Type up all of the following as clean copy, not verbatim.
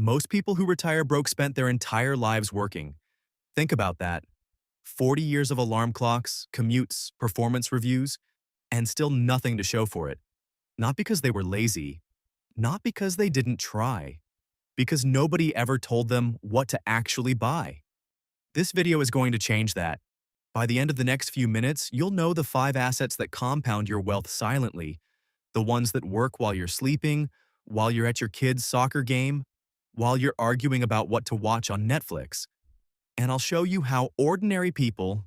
Most people who retire broke spent their entire lives working. Think about that. 40 years of alarm clocks, commutes, performance reviews, and still nothing to show for it. Not because they were lazy, not because they didn't try, because nobody ever told them what to actually buy. This video is going to change that. By the end of the next few minutes, you'll know the 5 assets that compound your wealth silently, the ones that work while you're sleeping, while you're at your kid's soccer game, while you're arguing about what to watch on Netflix. And I'll show you how ordinary people,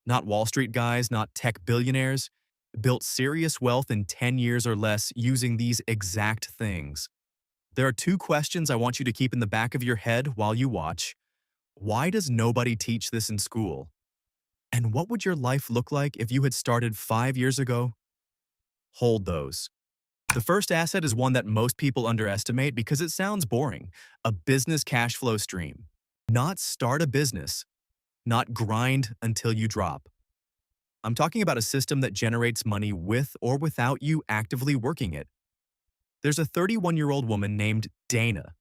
not Wall Street guys, not tech billionaires, built serious wealth in 10 years or less using these exact things. There are 2 questions I want you to keep in the back of your head while you watch. Why does nobody teach this in school? And what would your life look like if you had started 5 years ago? Hold those. The first asset is one that most people underestimate because it sounds boring: a business cash flow stream. Not start a business, not grind until you drop. I'm talking about a system that generates money with or without you actively working it. There's a 31-year-old woman named Dana,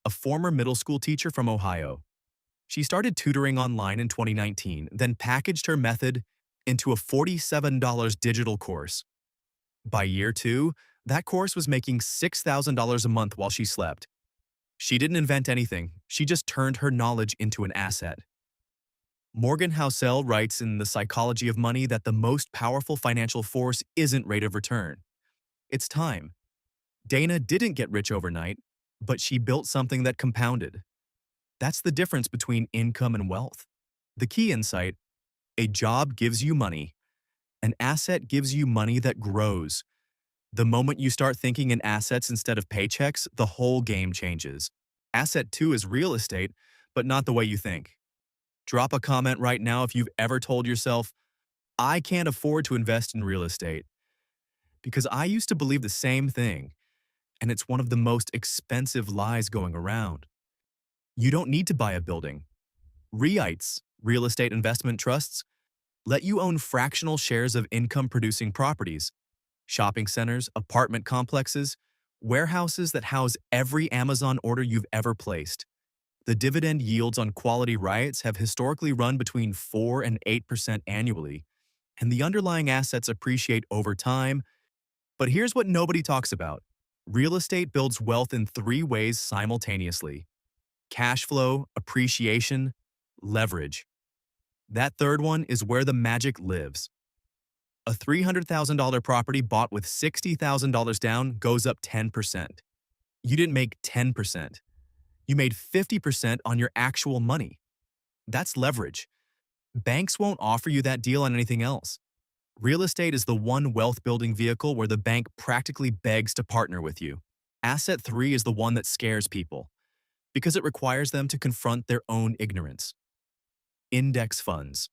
a former middle school teacher from Ohio. She started tutoring online in 2019, then packaged her method into a $47 digital course. By year 2, that course was making $6,000 a month while she slept. She didn't invent anything, she just turned her knowledge into an asset. Morgan Housel writes in The Psychology of Money that the most powerful financial force isn't rate of return. It's time. Dana didn't get rich overnight, but she built something that compounded. That's the difference between income and wealth. The key insight: a job gives you money. An asset gives you money that grows. The moment you start thinking in assets instead of paychecks, the whole game changes. Asset 2 is real estate, but not the way you think. Drop a comment right now if you've ever told yourself, "I can't afford to invest in real estate." Because I used to believe the same thing, and it's one of the most expensive lies going around. You don't need to buy a building. REITs, real estate investment trusts, let you own fractional shares of income-producing properties, shopping centers, apartment complexes, warehouses that house every Amazon order you've ever placed. The dividend yields on quality REITs have historically run between 4 and 8% annually, and the underlying assets appreciate over time. But here's what nobody talks about. Real estate builds wealth in 3 ways simultaneously: cash flow, appreciation, leverage. That third one is where the magic lives. A $300,000 property bought with $60,000 down goes up 10%. You didn't make 10%. You made 50% on your actual money. That's leverage. Banks won't offer you that deal on anything else. Real estate is the one wealth-building vehicle where the bank practically begs to partner with you. Asset 3 is the one that scares people, because it requires them to confront their own ignorance. Index funds.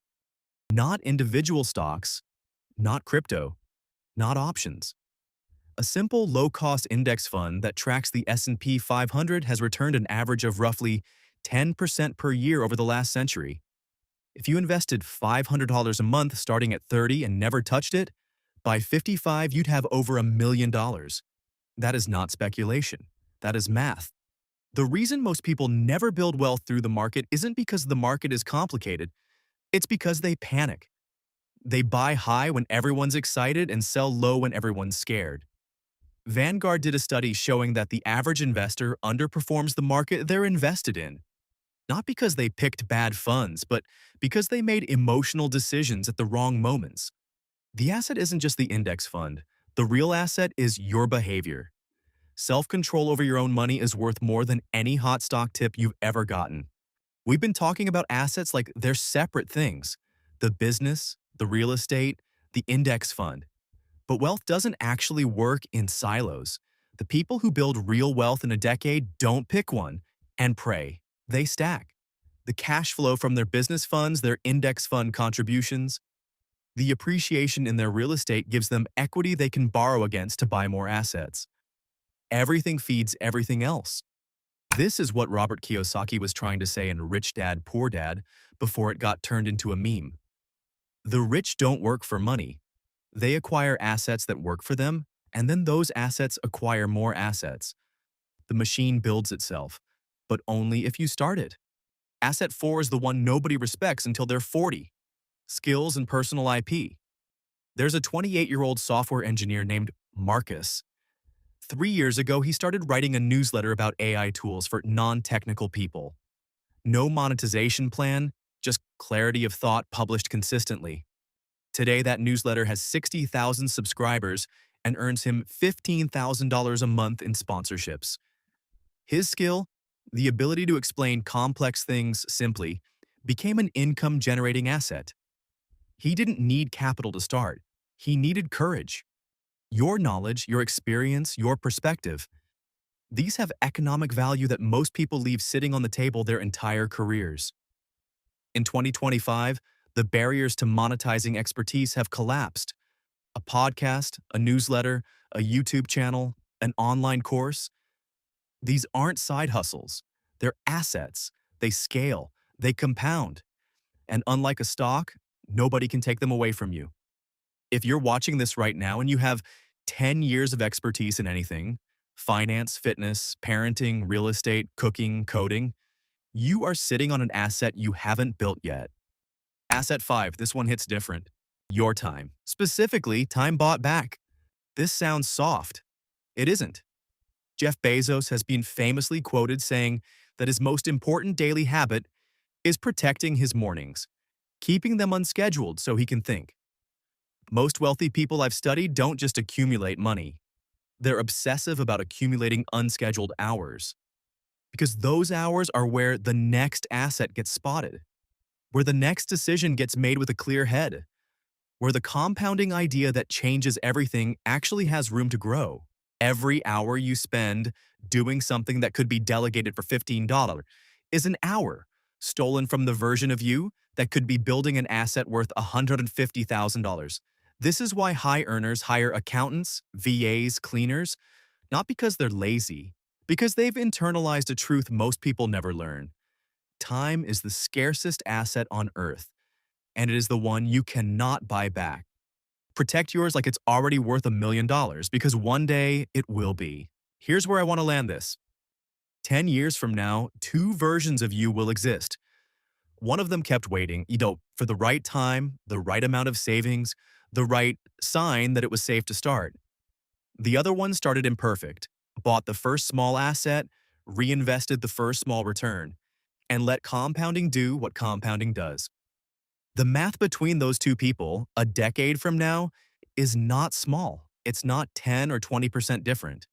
Not individual stocks, not crypto, not options. A simple low-cost index fund that tracks the S&P 500 has returned an average of roughly 10% per year over the last century. If you invested $500 a month starting at 30 and never touched it, by 55 you'd have over $1 million. That is not speculation. That is math. The reason most people never build wealth through the market isn't because the market is complicated. It's because they panic. They buy high when everyone's excited and sell low when everyone's scared. Vanguard did a study showing that the average investor underperforms the market they're invested in. Not because they picked bad funds, but because they made emotional decisions at the wrong moments. The asset isn't just the index fund. The real asset is your behavior. Self-control over your own money is worth more than any hot stock tip you've ever gotten. We've been talking about assets like they're separate things: the business, the real estate, the index fund. But wealth doesn't actually work in silos. The people who build real wealth in a decade don't pick one and pray. They stack. The cash flow from their business funds, their index fund contributions, the appreciation in their real estate gives them equity they can borrow against to buy more assets. Everything feeds everything else. This is what Robert Kiyosaki was trying to say in Rich Dad, Poor Dad before it got turned into a meme. The rich don't work for money. They acquire assets that work for them, and then those assets acquire more assets. The machine builds itself. but only if you start it. Asset 4 is the one nobody respects until they're 40. Skills and personal IP. There's a 28-year-old software engineer named Marcus. 3 years ago, he started writing a newsletter about AI tools for non-technical people. No monetization plan, just clarity of thought published consistently. Today, that newsletter has 60,000 subscribers and earns him $15,000 a month in sponsorships. His skill, the ability to explain complex things simply, became an income-generating asset. He didn't need capital to start. He needed courage. Your knowledge, your experience, your perspective, these have economic value that most people leave sitting on the table their entire careers. In 2025, the barriers to monetizing expertise have collapsed. A podcast, a newsletter, a YouTube channel, an online course, these aren't side hustles. They're assets. They scale. They compound. And unlike a stock, nobody can take them away from you. If you're watching this right now and you have 10 years of expertise in anything, finance, fitness, parenting, real estate, cooking, coding, you are sitting on an asset you haven't built yet. Asset 5, this one hits different. Your time. Specifically, time bought back. This sounds soft. It isn't. Jeff Bezos has been famously quoted saying that his most important daily habit is protecting his mornings, keeping them unscheduled so he can think. Most wealthy people I've studied don't just accumulate money. They're obsessive about accumulating unscheduled hours. Because those hours are where the next asset gets spotted, where the next decision gets made with a clear head, where the compounding idea that changes everything actually has room to grow. Every hour you spend doing something that could be delegated for $15 is an hour stolen from the version of you that could be building an asset worth $150,000. This is why high earners hire accountants, VAs, cleaners, not because they're lazy, because they've internalized a truth most people never learn. Time is the scarcest asset on earth, and it is the one you cannot buy back. Protect yours like it's already worth $1 million because one day it will be. Here's where I want to land this. 10 years from now, two versions of you will exist. One of them kept waiting, for the right time, the right amount of savings, the right sign that it was safe to start. The other one started imperfect, bought the first small asset, reinvested the first small return, and let compounding do what compounding does. The math between those two people, a decade from now, is not small. It's not 10 or 20% different.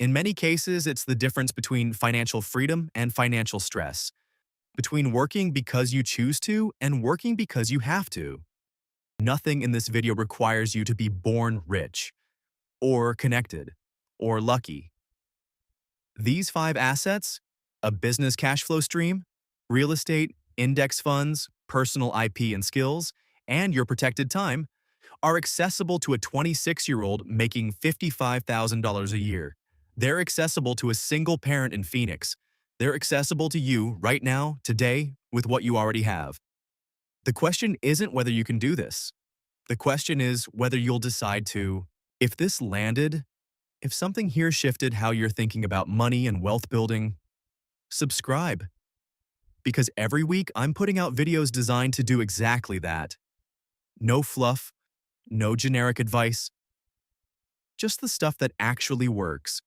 In many cases, it's the difference between financial freedom and financial stress, between working because you choose to and working because you have to. Nothing in this video requires you to be born rich, or connected, or lucky. These 5 assets, a business cash flow stream, real estate, index funds, personal IP and skills, and your protected time, are accessible to a 26-year-old making $55,000 a year. They're accessible to a single parent in Phoenix. They're accessible to you right now, today, with what you already have. The question isn't whether you can do this. The question is whether you'll decide to. If this landed, if something here shifted how you're thinking about money and wealth building, subscribe. Because every week I'm putting out videos designed to do exactly that. No fluff, no generic advice, just the stuff that actually works.